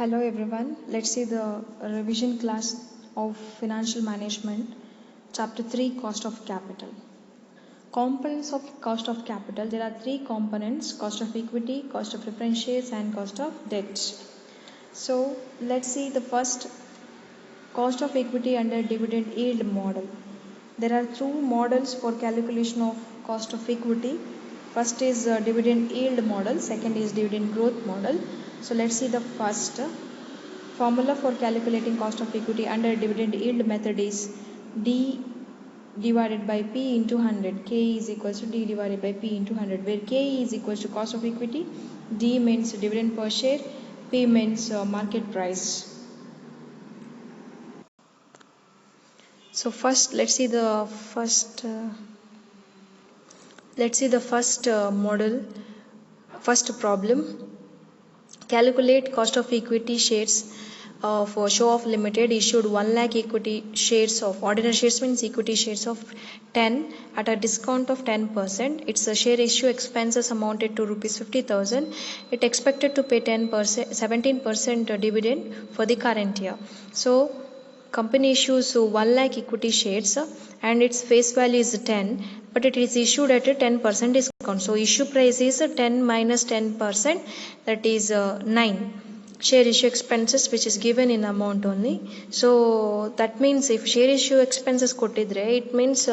Hello everyone, let's see the revision class of financial management, chapter 3, cost of capital. Components of cost of capital. There are three components: cost of equity, cost of preference shares and cost of debt. So let's see the first, cost of equity under dividend yield model. There are two models for calculation of cost of equity. First is dividend yield model, second is dividend growth model. So let's see the first. Formula for calculating cost of equity under dividend yield method is D divided by P into 100. K is equals to D divided by P into 100, where K is equals to cost of equity, D means dividend per share, P means market price. So first let's see the first model, first problem. Calculate cost of equity shares for Show Off Limited issued 1 lakh equity shares of ordinary shares, means equity shares of 10 at a discount of 10%. Its share issue expenses amounted to rupees 50,000. It expected to pay 17% dividend for the current year. So company issues 1 lakh equity shares and its face value is 10, but it is issued at a 10% discount. So issue price is 10 minus 10%, that is 9. Share issue expenses which is given in amount only. So that means if share issue expenses kottidre, it means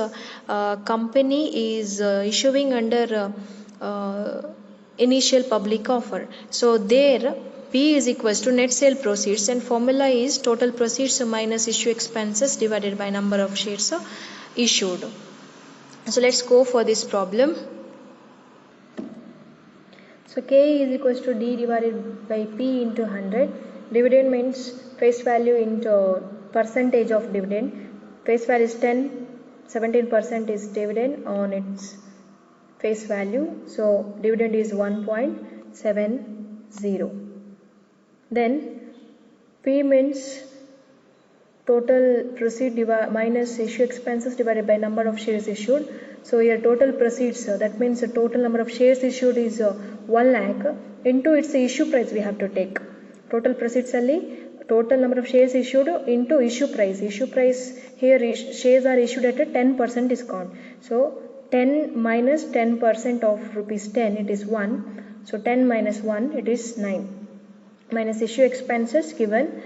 company is issuing under initial public offer. So there P is equals to net sale proceeds, and formula is total proceeds minus issue expenses divided by number of shares issued. So let's go for this problem. So K is equals to D divided by P into 100. Dividend means face value into percentage of dividend. Face value is 10, 17% is dividend on its face value. So dividend is 1.70. Then P means total proceed minus issue expenses divided by number of shares issued. So here total proceeds, that means the total number of shares issued is 1 lakh into its issue price we have to take. Total proceeds alli total number of shares issued into issue price. Issue price here shares are issued at a 10% discount. So 10 minus 10% of rupees 10, it is 1. So 10 minus 1, it is 9. Minus issue expenses given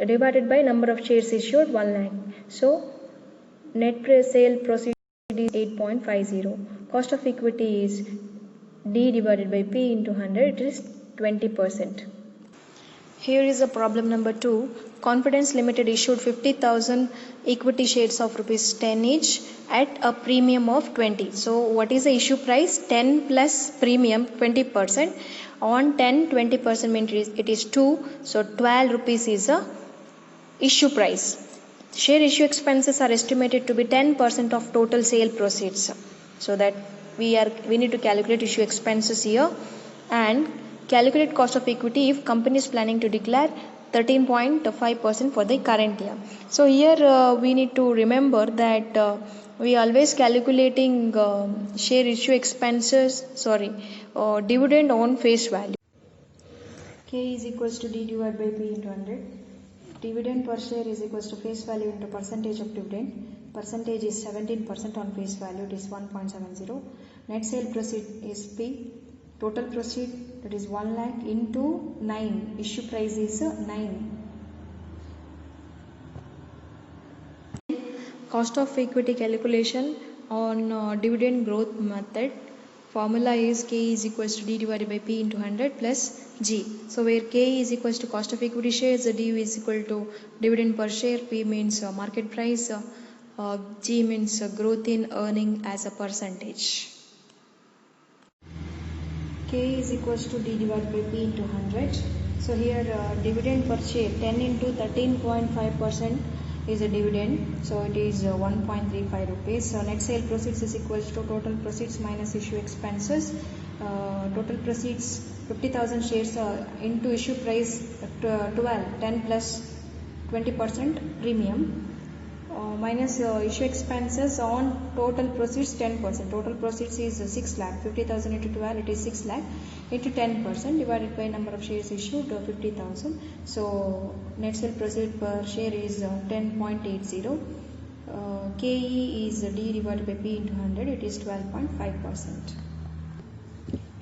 divided by number of shares issued 1 lakh. So net sale proceeds is 8.50. Cost of equity is D divided by P into 100, it is 20%. Here is a problem number 2. Confidence Limited issued 50,000 equity shares of rupees 10 each at a premium of 20. So what is the issue price? 10 plus premium 20%. On 10, 20% means it is 2. So 12 rupees is a issue price. Share issue expenses are estimated to be 10% of total sale proceeds. So that we need to calculate issue expenses here and calculate cost of equity if company is planning to declare 13.5% for the current year. So here we need to remember that we always calculating share issue expenses, dividend on face value. K is equals to D divided by P into 100. Dividend per share is equals to face value into percentage of dividend. Percentage is 17% on face value, it is 1.70. Net sale proceed is P. Total proceed, that is 1 lakh into 9. Issue price is 9. Cost of equity calculation on dividend growth method. Formula is K is equals to D divided by P into 100 plus G. So where K is equals to cost of equity shares, D is equal to dividend per share, P means market price, G means growth in earning as a percentage. K is equals to D divided by P into 100. So here dividend per share 10 into 13.5% is a dividend. So it is 1.35 rupees. So net sale proceeds is equals to total proceeds minus issue expenses. Total proceeds 50,000 shares into issue price 10 plus 20% premium. minus issue expenses on total proceeds 10%. Total proceeds is 6 lakh. 50,000 into 12, it is 6 lakh into 10% divided by number of shares issued 50,000. So net sale proceed per share is 10.80. KE is D divided by P into 100, it is 12.5%.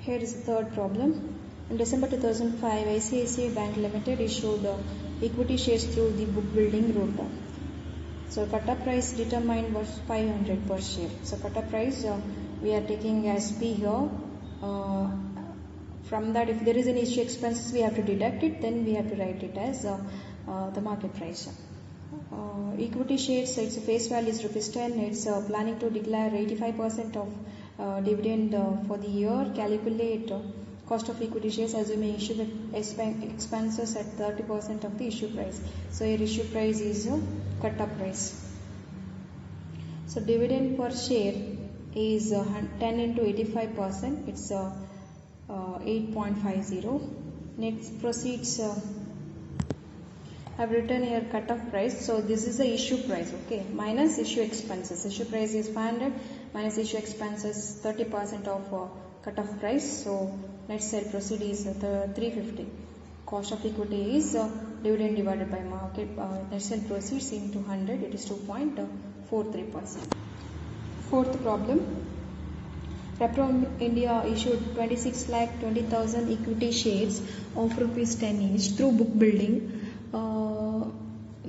Here is the third problem. In December 2005, ICICI Bank Limited issued equity shares through the book building route. So cut-off price determined was 500 per share. So cut-off price we are taking as P here. From that, if there is any issue expenses, we have to deduct it. Then we have to write it as the market price. Equity shares, its face value is ₹10. It's planning to declare 85% of dividend for the year. Calculate cost of equity shares assuming issue expenses at 30% of the issue price. So your issue price is cut-off price. So dividend per share is 10 into 85%. It's 8.50. Next proceeds. I've written here cut-off price. So this is the issue price, okay, minus issue expenses. Issue price is 500 minus issue expenses 30% of cut-off price. So net sale proceed is 350. Cost of equity is dividend divided by market net sale proceeds into 100. It is 2.43%. Fourth problem. Repro India issued 26,20,000 equity shares of ₹10 each through book building.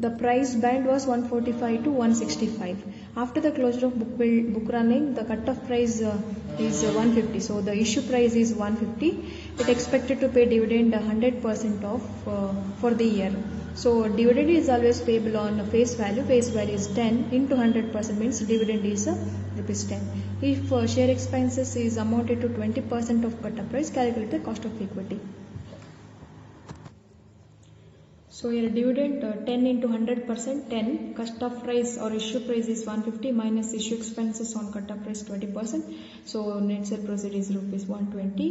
The price band was 145 to 165. After the closure of book running, the cut-off price is 150. So the issue price is 150. It expected to pay dividend 100% of for the year. So dividend is always payable on face value. Face value is 10 into 100% means dividend is ₹10. If share expenses is amounted to 20% of cut-off price, calculate the cost of equity. So your dividend 10 into 100%, 10. Cut-off price or issue price is 150 minus issue expenses on cut-off price 20%. So net sale proceed is ₹120.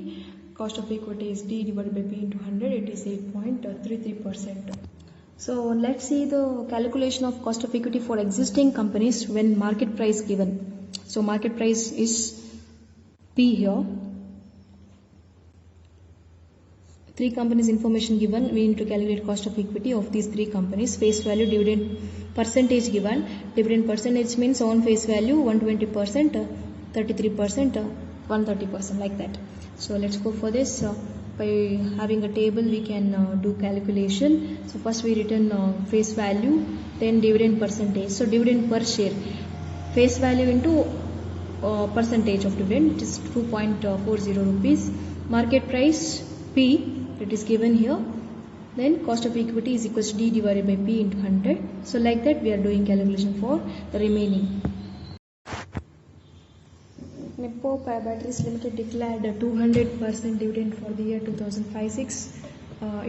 Cost of equity is D divided by P into 100. It is 8.33%. So let's see the calculation of cost of equity for existing companies when market price given. So market price is P here. 3 companies information given. We need to calculate cost of equity of these 3 companies. Face value, dividend percentage given. Dividend percentage means on face value 120%, 33%, 130%, like that. So let's go for this. By having a table we can do calculation. So first we written face value, then dividend percentage. So dividend per share, face value into percentage of dividend, it is 2.40 rupees. Market price P, it is given here. Then cost of equity is equals to D divided by P into 100. So like that we are doing calculation for the remaining. Nepo Batteries Limited declared a 200% dividend for the year 2005-06.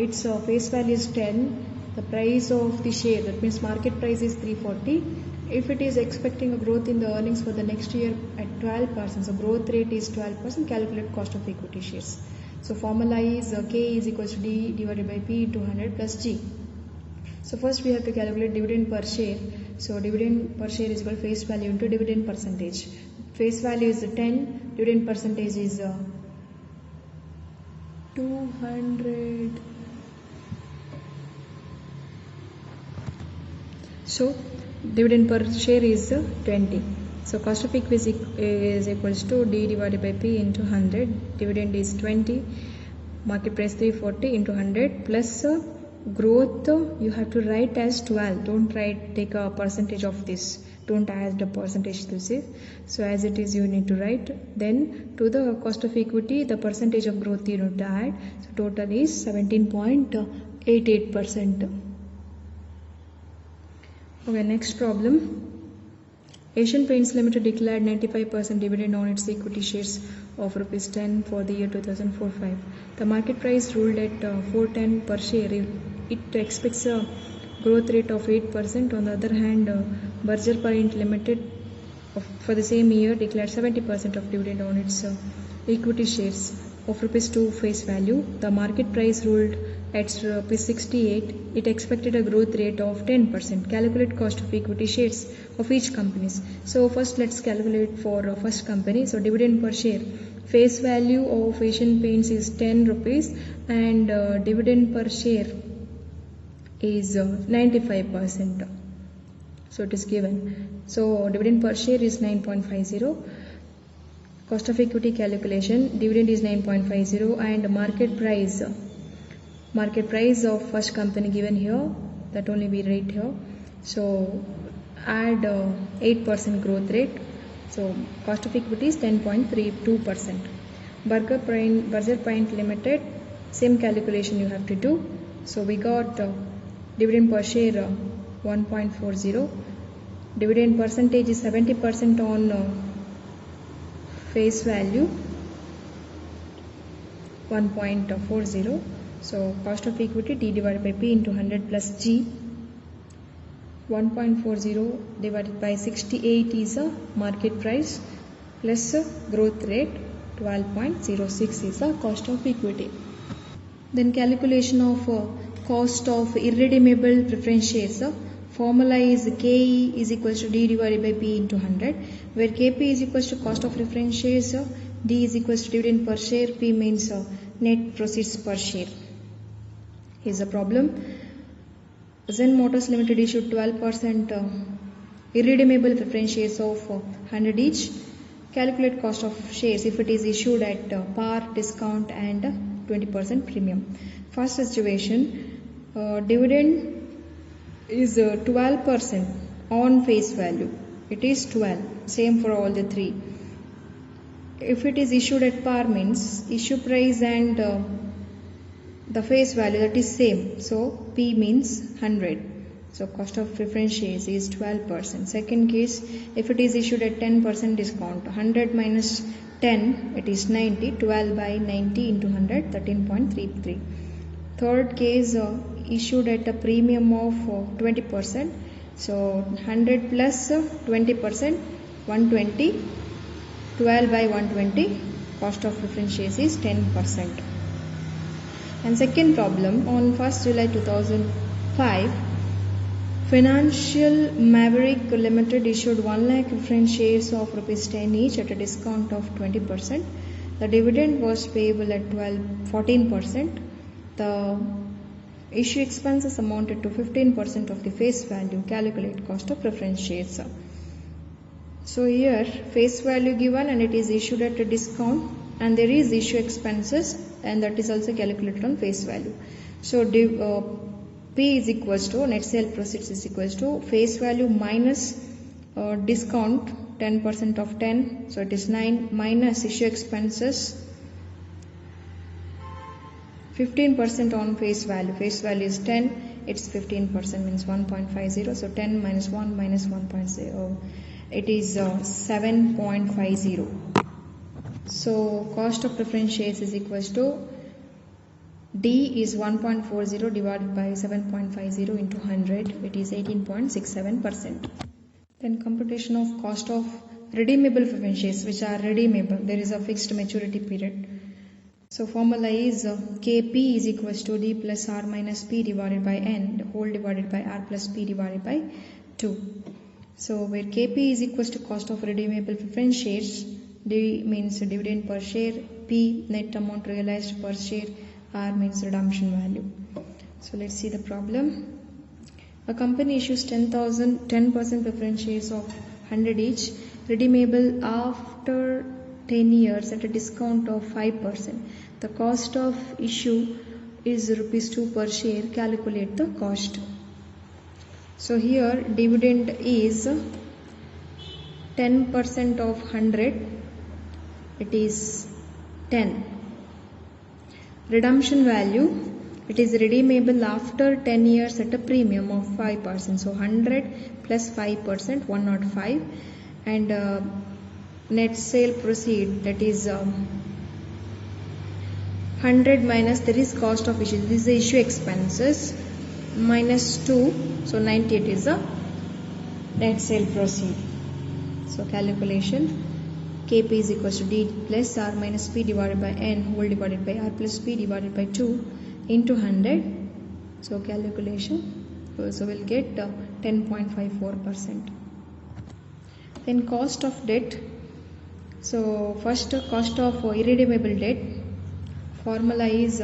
Its face value is 10. The price of the share, that means market price, is 340. If it is expecting a growth in the earnings for the next year at 12%, so growth rate is 12%, calculate cost of equity shares. So formula is K is equals to D divided by P into 100 plus G. So first we have to calculate dividend per share. So dividend per share is equal to face value into dividend percentage. Face value is 10, dividend percentage is 200. So dividend per share is 20. So cost of equity is equals to D divided by P into 100. Dividend is 20. Market price 340 into 100 plus growth you have to write as 12. Don't take a percentage of this. Don't add the percentage to this. So as it is you need to write. Then to the cost of equity, the percentage of growth you need to add. So total is 17.88%. Okay, next problem. Asian Paints Limited declared 95% dividend on its equity shares of ₹10 for the year 2004-05. The market price ruled at 410 per share. It expects a growth rate of 8%. On the other hand, Berger Paint Limited for the same year declared 70% of dividend on its equity shares of rupees 2 face value. The market price ruled at rupees 68. It expected a growth rate of 10%. Calculate cost of equity shares of each companies. So first let's calculate for first company. So dividend per share. Face value of Asian Paints is 10 rupees and dividend per share is 95%. So it is given. So dividend per share is 9.50. Cost of equity calculation, dividend is 9.50 and market price of first company given here, that only we write here. So add 8% growth rate. So cost of equity is 10.32%. Berger Paint Limited, same calculation you have to do. So we got dividend per share 1.40. Dividend percentage is 70% on face value 1.40. So cost of equity D divided by P into 100 plus G. 1.40 divided by 68 is a market price plus growth rate 12.06 is the cost of equity. Then calculation of cost of irredeemable preference shares. Formula is KE is equals to D divided by P into 100, where KP is equals to cost of preference shares, D is equals to dividend per share, P means net proceeds per share. Here's the problem. Zen Motors Limited issued 12% irredeemable preference shares of 100 each. Calculate cost of shares if it is issued at par, discount and 20% premium. First situation, dividend is 12% on face value. It is 12, same for all the three. If it is issued at par means issue price and the face value, that is same. So P means 100. So cost of preference shares is 12%. Second case, if it is issued at 10% discount, 100 minus 10, it is 90. 12 by 90 into 100, 13.33. Third case, issued at a premium of 20%. So 100 plus 20%, 120. 12 by 120, cost of preference shares is 10%. And second problem, on 1st July 2005, Financial Maverick Limited issued 1 lakh preference shares of rupees 10 each at a discount of 20%. The dividend was payable at 14%. The issue expenses amounted to 15% of the face value. Calculate cost of preference shares. So here face value given and it is issued at a discount, and there is issue expenses and that is also calculated on face value. So P is equals to net sale proceeds is equals to face value minus discount 10% of 10, so it is 9, minus issue expenses 15% on face value. Face value is 10, it's 15% means 1.50. So 10 minus 1 minus 1.0, it is 7.50. So cost of preference shares is equals to D is 1.40 divided by 7.50 into 100, it is 18.67%. Then computation of cost of redeemable preference shares which are redeemable. There is a fixed maturity period. So formula is Kp is equals to D plus R minus P divided by N whole divided by R plus P divided by 2. So where Kp is equals to cost of redeemable preference shares, D means dividend per share, P net amount realized per share, R means redemption value. So let's see the problem. A company issues 10% preference shares of 100 each, redeemable after 10 years at a discount of 5%. The cost of issue is rupees 2 per share. Calculate the cost. So here dividend is 10% of 100, it is 10. Redemption value, it is redeemable after 10 years at a premium of 5%. So 100 plus 5%, 105. And net sale proceed, that is 100 minus, there is cost of issue, this is the issue expenses, minus 2, so 98 is the net sale proceed. So calculation, Kp is equals to d plus r minus p divided by n whole divided by r plus p divided by 2 into 100. So calculation, so we'll get 10.54%. Then cost of debt. So first cost of irredeemable debt, formula is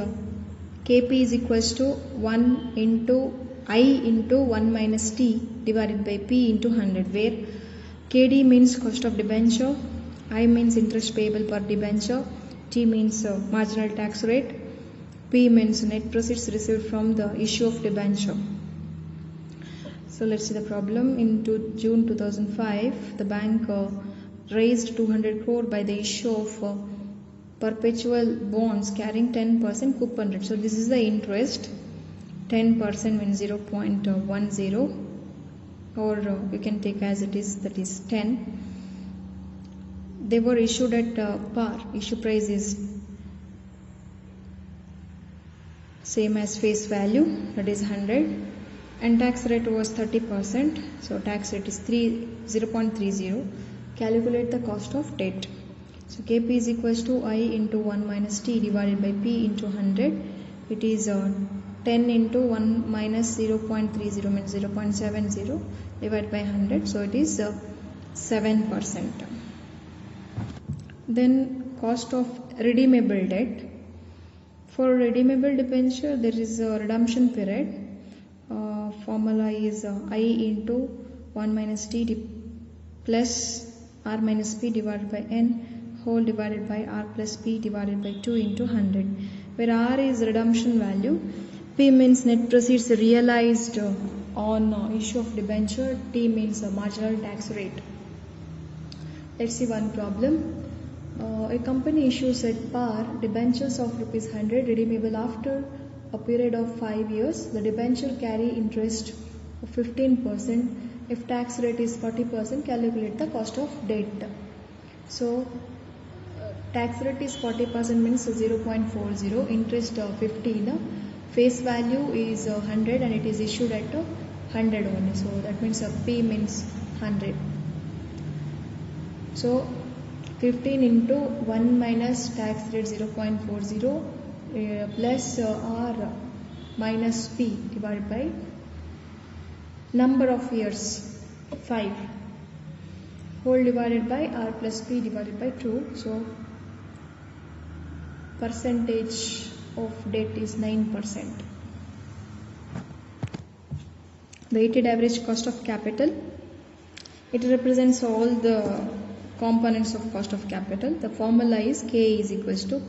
Kp is equals to 1 into I into 1 minus t divided by p into 100, where Kd means cost of debenture, I means interest payable per debenture, t means marginal tax rate, p means net proceeds received from the issue of debenture. So let's see the problem. In June 2005, the bank raised 200 crore by the issue of perpetual bonds carrying 10% coupon rate. So this is the interest. 10% means 0.10, or you can take as it is, that is 10. They were issued at par. Issue price is same as face value, that is 100, and tax rate was 30%. So tax rate is 0.30. Calculate the cost of debt. So Kp is equals to I into 1 minus t divided by p into 100. It is 10 into 1 minus 0.30 means 0.70 divided by 100. So it is 7%. Then cost of redeemable debt. For redeemable debenture, there is a redemption period. Formula is I into 1 minus t plus r minus p divided by n whole divided by r plus p divided by 2 into 100, where r is redemption value, p means net proceeds realized on issue of debenture, t means marginal tax rate. Let's see one problem. A company issues at par debentures of rupees 100 redeemable after a period of 5 years. The debenture carry interest of 15%. If tax rate is 40%, calculate the cost of debt. So tax rate is 40% means 0.40, interest 15, face value is 100 and it is issued at 100 only. So that means P means 100. So 15 into 1 minus tax rate 0.40 plus R minus P divided by number of years 5 whole divided by R plus P divided by 2. So percentage of debt is 9%. Weighted average cost of capital. It represents all the components of cost of capital. The formula is K is equals to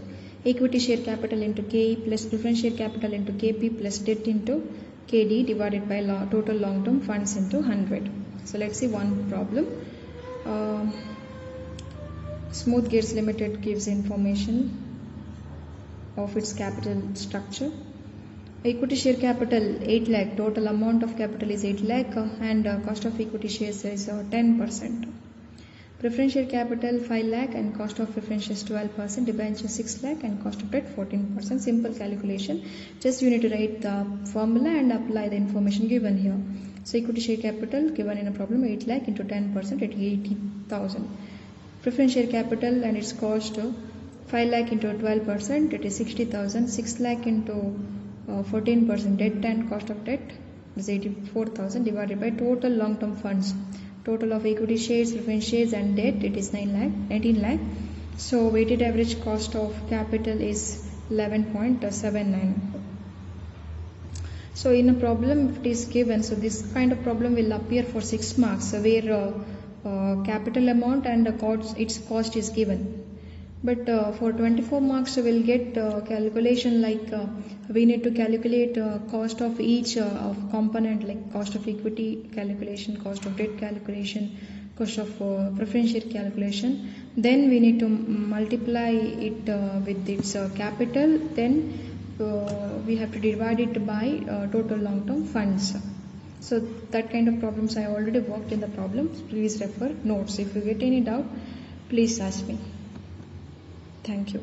equity share capital into KE plus preference share capital into KP plus debt into KD divided by total long-term funds into 100. So let's see one problem. Smooth Gears Limited gives information of its capital structure. Equity share capital 8 lakh, total amount of capital is 8 lakh and cost of equity shares is 10%. Preference share capital 5 lakh and cost of preference shares 12%, debenture 6 lakh and cost of debt 14%. Simple calculation. Just you need to write the formula and apply the information given here. So equity share capital given in a problem 8 lakh into 10% at 80,000. Preference share capital and its cost 5 lakh into 12%, it is 60,000. 6 lakh into 14% debt and cost of debt is 84,000 divided by total long-term funds. Total of equity shares, preference shares and debt, it is 19 lakh. So weighted average cost of capital is 11.79. So in a problem if it is given, so this kind of problem will appear for 6 marks where capital amount and its cost is given. But for 24 marks we will get calculation like we need to calculate cost of each of component, like cost of equity calculation, cost of debt calculation, cost of preference share calculation. Then we need to multiply it with its capital. Then we have to divide it by total long-term funds. So that kind of problems I already worked in the problems. Please refer notes. If you get any doubt, please ask me. Thank you.